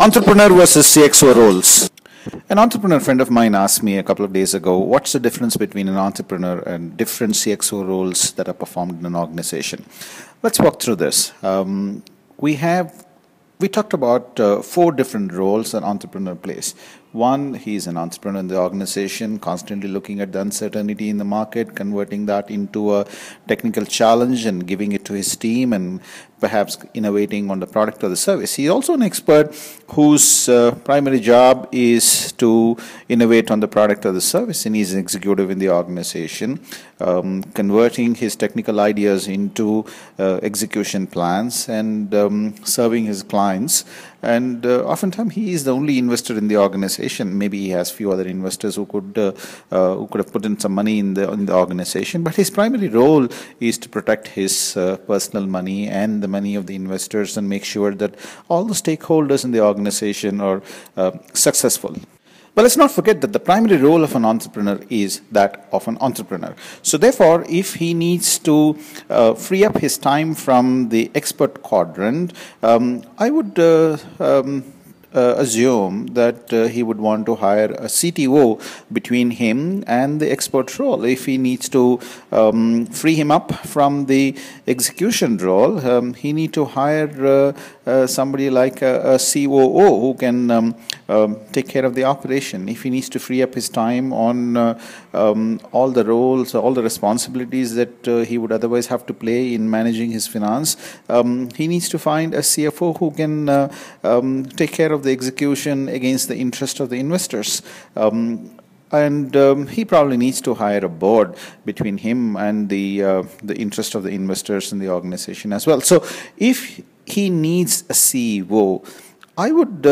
Entrepreneur versus CxO roles. An entrepreneur friend of mine asked me a couple of days ago, what's the difference between an entrepreneur and different CxO roles that are performed in an organization? Let's walk through this. We talked about four different roles an entrepreneur plays. One, he's an entrepreneur in the organization, constantly looking at the uncertainty in the market, converting that into a technical challenge and giving it to his team and perhaps innovating on the product or the service. He's also an expert whose primary job is to innovate on the product or the service, and he's an executive in the organization, converting his technical ideas into execution plans and serving his clients. And oftentimes he is the only investor in the organization. Maybe he has few other investors who could have put in some money in the organization. But his primary role is to protect his personal money and the money of the investors and make sure that all the stakeholders in the organization are successful. But let's not forget that the primary role of an entrepreneur is that of an entrepreneur. So therefore, if he needs to free up his time from the expert quadrant, I would assume that he would want to hire a CTO between him and the expert role. If he needs to free him up from the execution role, he need to hire somebody like a COO who can take care of the operation. If he needs to free up his time on all the roles, all the responsibilities that he would otherwise have to play in managing his finance, he needs to find a CFO who can take care of the execution against the interest of the investors. And he probably needs to hire a board between him and the interest of the investors in the organization as well. So if he needs a CEO, I would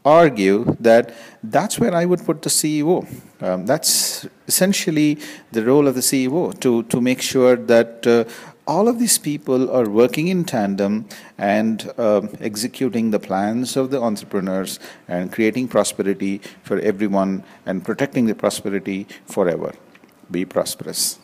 argue that that's where I would put the CEO. That's essentially the role of the CEO, to make sure that all of these people are working in tandem and executing the plans of the entrepreneurs and creating prosperity for everyone and protecting the prosperity forever. Be prosperous.